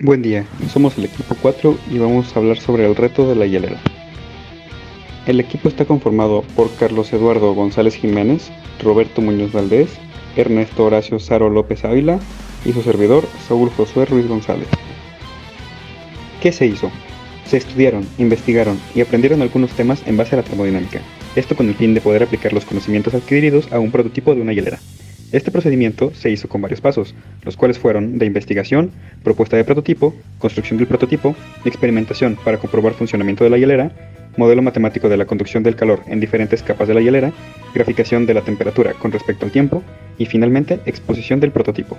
Buen día, somos el equipo 4 y vamos a hablar sobre el reto de la hielera. El equipo está conformado por Carlos Eduardo González Jiménez, Roberto Muñoz Valdés, Ernesto Horacio Saro López Ávila y su servidor Saúl Josué Ruiz González. ¿Qué se hizo? Se estudiaron, investigaron y aprendieron algunos temas en base a la termodinámica, esto con el fin de poder aplicar los conocimientos adquiridos a un prototipo de una hielera. Este procedimiento se hizo con varios pasos, los cuales fueron de investigación, propuesta de prototipo, construcción del prototipo, experimentación para comprobar funcionamiento de la hielera, modelo matemático de la conducción del calor en diferentes capas de la hielera, graficación de la temperatura con respecto al tiempo y finalmente exposición del prototipo.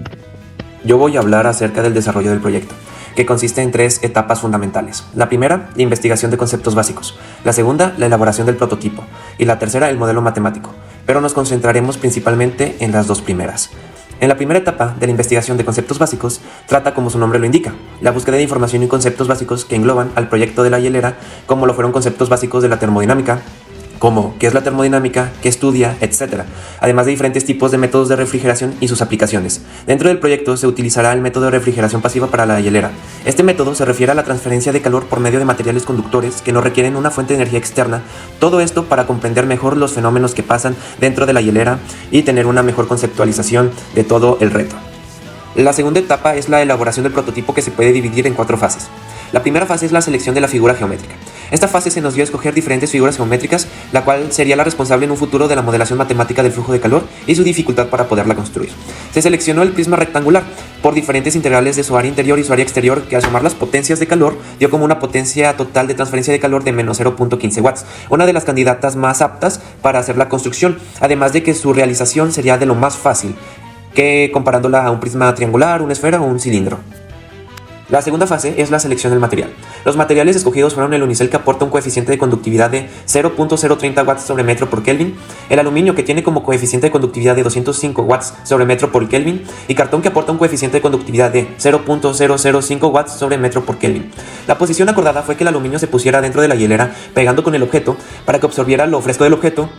Yo voy a hablar acerca del desarrollo del proyecto, que consiste en 3 etapas fundamentales. La primera, la investigación de conceptos básicos. La segunda, la elaboración del prototipo. Y la tercera, el modelo matemático. Pero nos concentraremos principalmente en las dos primeras. En la primera etapa de la investigación de conceptos básicos, trata como su nombre lo indica, la búsqueda de información y conceptos básicos que engloban al proyecto de la hielera, como lo fueron conceptos básicos de la termodinámica, como qué es la termodinámica, qué estudia, etc. Además de diferentes tipos de métodos de refrigeración y sus aplicaciones. Dentro del proyecto se utilizará el método de refrigeración pasiva para la hielera. Este método se refiere a la transferencia de calor por medio de materiales conductores que no requieren una fuente de energía externa. Todo esto para comprender mejor los fenómenos que pasan dentro de la hielera y tener una mejor conceptualización de todo el reto. La segunda etapa es la elaboración del prototipo, que se puede dividir en 4 fases. La primera fase es la selección de la figura geométrica. Esta fase se nos dio a escoger diferentes figuras geométricas, la cual sería la responsable en un futuro de la modelación matemática del flujo de calor y su dificultad para poderla construir. Se seleccionó el prisma rectangular por diferentes integrales de su área interior y su área exterior, que al sumar las potencias de calor dio como una potencia total de transferencia de calor de menos 0.15 watts, una de las candidatas más aptas para hacer la construcción, además de que su realización sería de lo más fácil, que comparándola a un prisma triangular, una esfera o un cilindro. La segunda fase es la selección del material. Los materiales escogidos fueron el unicel, que aporta un coeficiente de conductividad de 0.030 watts sobre metro por Kelvin, el aluminio, que tiene como coeficiente de conductividad de 205 watts sobre metro por Kelvin, y cartón, que aporta un coeficiente de conductividad de 0.005 watts sobre metro por Kelvin. La posición acordada fue que el aluminio se pusiera dentro de la hielera pegando con el objeto para que absorbiera lo fresco del objeto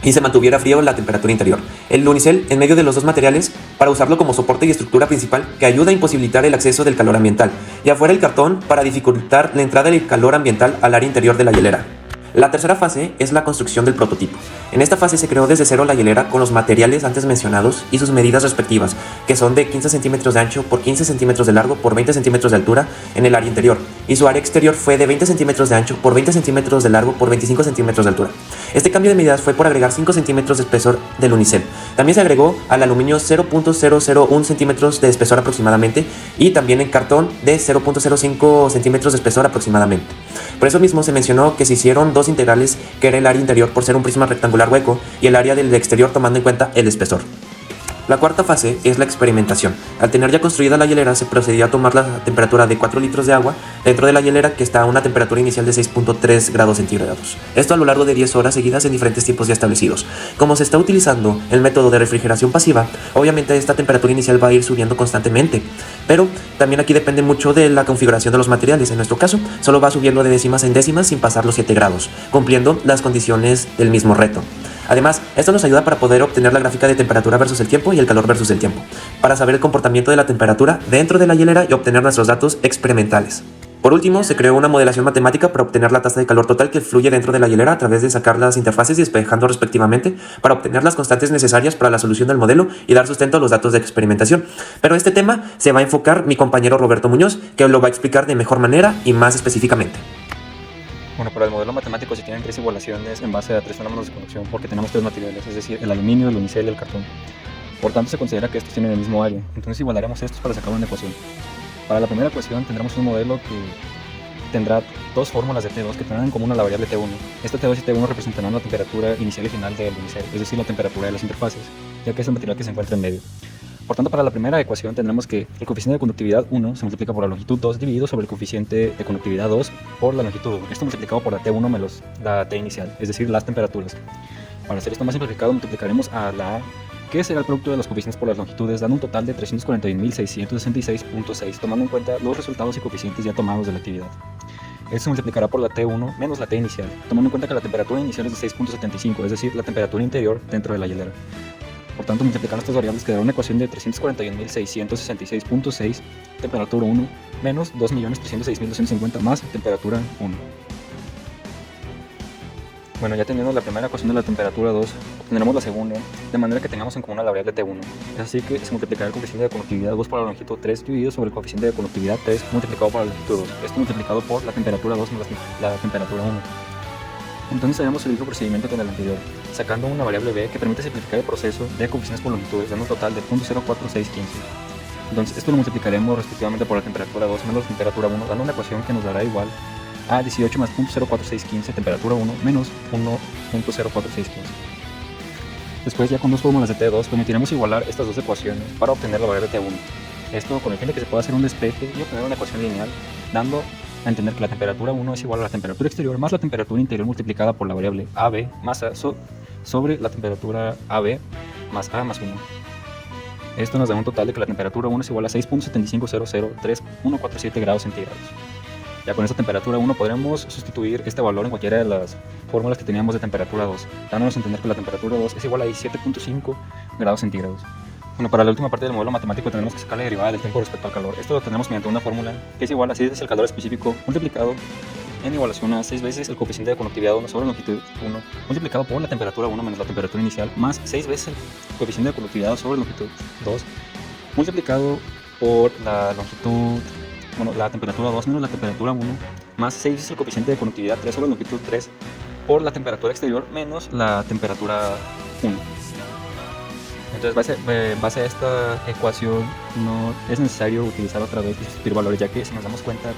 y se mantuviera frío la temperatura interior. El unicel en medio de los dos materiales para usarlo como soporte y estructura principal, que ayuda a imposibilitar el acceso del calor ambiental, y afuera el cartón para dificultar la entrada del calor ambiental al área interior de la hielera. La tercera fase es la construcción del prototipo. En esta fase se creó desde cero la hielera con los materiales antes mencionados y sus medidas respectivas, que son de 15 centímetros de ancho por 15 centímetros de largo por 20 centímetros de altura en el área interior, y su área exterior fue de 20 centímetros de ancho por 20 centímetros de largo por 25 centímetros de altura. Este cambio de medidas fue por agregar 5 centímetros de espesor del unicel. También se agregó al aluminio 0.001 centímetros de espesor aproximadamente, y también en cartón de 0.05 centímetros de espesor aproximadamente. Por eso mismo se mencionó que se hicieron 2 integrales, que era el área interior por ser un prisma rectangular hueco y el área del exterior tomando en cuenta el espesor. La cuarta fase es la experimentación. Al tener ya construida la hielera, se procedió a tomar la temperatura de 4 litros de agua dentro de la hielera, que está a una temperatura inicial de 6.3 grados centígrados. Esto a lo largo de 10 horas seguidas en diferentes tiempos ya establecidos. Como se está utilizando el método de refrigeración pasiva, obviamente esta temperatura inicial va a ir subiendo constantemente, pero también aquí depende mucho de la configuración de los materiales. En nuestro caso, solo va subiendo de décimas en décimas sin pasar los 7 grados, cumpliendo las condiciones del mismo reto. Además, esto nos ayuda para poder obtener la gráfica de temperatura versus el tiempo y el calor versus el tiempo, para saber el comportamiento de la temperatura dentro de la hielera y obtener nuestros datos experimentales. Por último, se creó una modelación matemática para obtener la tasa de calor total que fluye dentro de la hielera a través de sacar las interfaces y despejando respectivamente, para obtener las constantes necesarias para la solución del modelo y dar sustento a los datos de experimentación. Pero este tema se va a enfocar mi compañero Roberto Muñoz, que lo va a explicar de mejor manera y más específicamente. Bueno, para el modelo matemático se tienen 3 igualaciones en base a 3 fenómenos de conducción, porque tenemos 3 materiales, es decir, el aluminio, el unicel y el cartón. Por tanto, se considera que estos tienen el mismo área, entonces igualaremos estos para sacar una ecuación. Para la primera ecuación tendremos un modelo que tendrá 2 fórmulas de T2 que tendrán en común a la variable T1. Esta T2 y T1 representarán la temperatura inicial y final del unicel, es decir, la temperatura de las interfaces, ya que es el material que se encuentra en medio. Por tanto, para la primera ecuación tendremos que el coeficiente de conductividad 1 se multiplica por la longitud 2 dividido sobre el coeficiente de conductividad 2 por la longitud 1. Esto multiplicado por la T1 menos la T inicial, es decir, las temperaturas. Para hacer esto más simplificado, multiplicaremos a la A, que será el producto de los coeficientes por las longitudes, dando un total de 341.666.6, tomando en cuenta los resultados y coeficientes ya tomados de la actividad. Esto se multiplicará por la T1 menos la T inicial, tomando en cuenta que la temperatura inicial es de 6.75, es decir, la temperatura interior dentro de la hielera. Por tanto, multiplicar estas variables quedará una ecuación de 341.666.6 temperatura 1 menos 2.306.250 más temperatura 1. Bueno, ya teniendo la primera ecuación de la temperatura 2, obtendremos la segunda, de manera que tengamos en común la variable T1. Es así que se multiplicará el coeficiente de conductividad 2 por la longitud 3 dividido sobre el coeficiente de conductividad 3 multiplicado por la longitud 2. Esto multiplicado por la temperatura 2 más la temperatura 1. Entonces haremos el mismo procedimiento que en el anterior, sacando una variable b que permite simplificar el proceso de coeficientes por longitudes, dando un total de 0.04615. Entonces esto lo multiplicaremos respectivamente por la temperatura 2 menos la temperatura 1, dando una ecuación que nos dará igual a 18 más 0.04615 temperatura 1 menos 1.04615. Después, ya con dos fórmulas de T2, permitiremos igualar estas dos ecuaciones para obtener la variable T1. Esto con el fin de que se pueda hacer un despeje y obtener una ecuación lineal, dando a entender que la temperatura 1 es igual a la temperatura exterior más la temperatura interior multiplicada por la variable AB más A sobre la temperatura AB más A más 1. Esto nos da un total de que la temperatura 1 es igual a 6.75003.147 grados centígrados. Ya con esta temperatura 1 podremos sustituir este valor en cualquiera de las fórmulas que teníamos de temperatura 2, dándonos a entender que la temperatura 2 es igual a 17.5 grados centígrados. Bueno, para la última parte del modelo matemático tenemos que sacar la derivada del tiempo respecto al calor. Esto lo tenemos mediante una fórmula que es igual a 6 veces el calor específico multiplicado en igualación a 6 veces el coeficiente de conductividad 1 sobre la longitud 1 multiplicado por la temperatura 1 menos la temperatura inicial más 6 veces el coeficiente de conductividad sobre la longitud 2 multiplicado por la longitud, la temperatura 2 menos la temperatura 1 más 6 veces el coeficiente de conductividad 3 sobre la longitud 3 por la temperatura exterior menos la temperatura 1. Entonces, base a esta ecuación, no es necesario utilizar otra vez y sustituir valores, ya que si nos damos cuenta,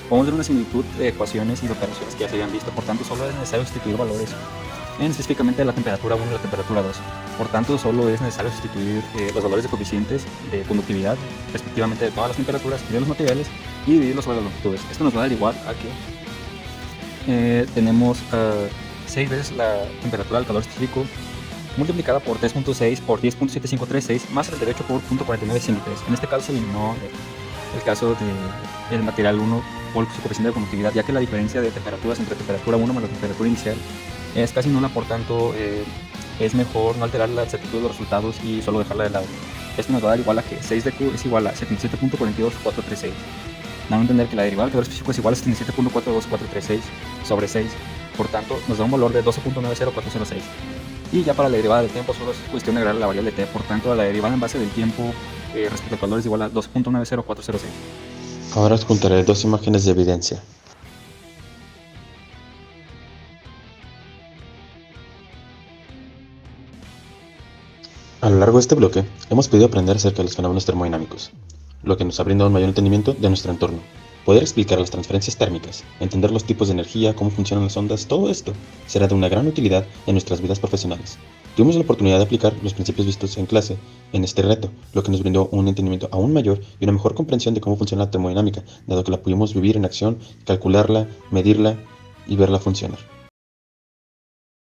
podemos ver una similitud de ecuaciones y de operaciones que ya se habían visto. Por tanto, solo es necesario sustituir valores en específicamente la temperatura 1 y la temperatura 2. Por tanto, solo es necesario sustituir los valores de coeficientes de conductividad, respectivamente de todas las temperaturas y de los materiales, y dividirlos sobre las longitudes. Esto nos va a dar igual a que tenemos 6 veces la temperatura del calor específico multiplicada por 3.6 por 10.7536 más 38 por 0.4953. En este caso se eliminó el caso del material 1 por su coeficiente de conductividad, ya que la diferencia de temperaturas entre temperatura 1 más la temperatura inicial es casi nula. Por tanto, es mejor no alterar la exactitud de los resultados y solo dejarla de lado. Esto nos va a dar igual a que 6 de Q es igual a 77.42436, dando a entender que la derivada del calor específico es igual a 77.42436 sobre 6. Por tanto, nos da un valor de 12.90406. Y ya para la derivada del tiempo solo es cuestión de agregar la variable t. Por tanto, la derivada en base del tiempo respecto al calor es igual a 12.90406. Ahora adjuntaré dos imágenes de evidencia. A lo largo de este bloque, hemos podido aprender acerca de los fenómenos termodinámicos, lo que nos ha brindado un mayor entendimiento de nuestro entorno. Poder explicar las transferencias térmicas, entender los tipos de energía, cómo funcionan las ondas, todo esto será de una gran utilidad en nuestras vidas profesionales. Tuvimos la oportunidad de aplicar los principios vistos en clase en este reto, lo que nos brindó un entendimiento aún mayor y una mejor comprensión de cómo funciona la termodinámica, dado que la pudimos vivir en acción, calcularla, medirla y verla funcionar.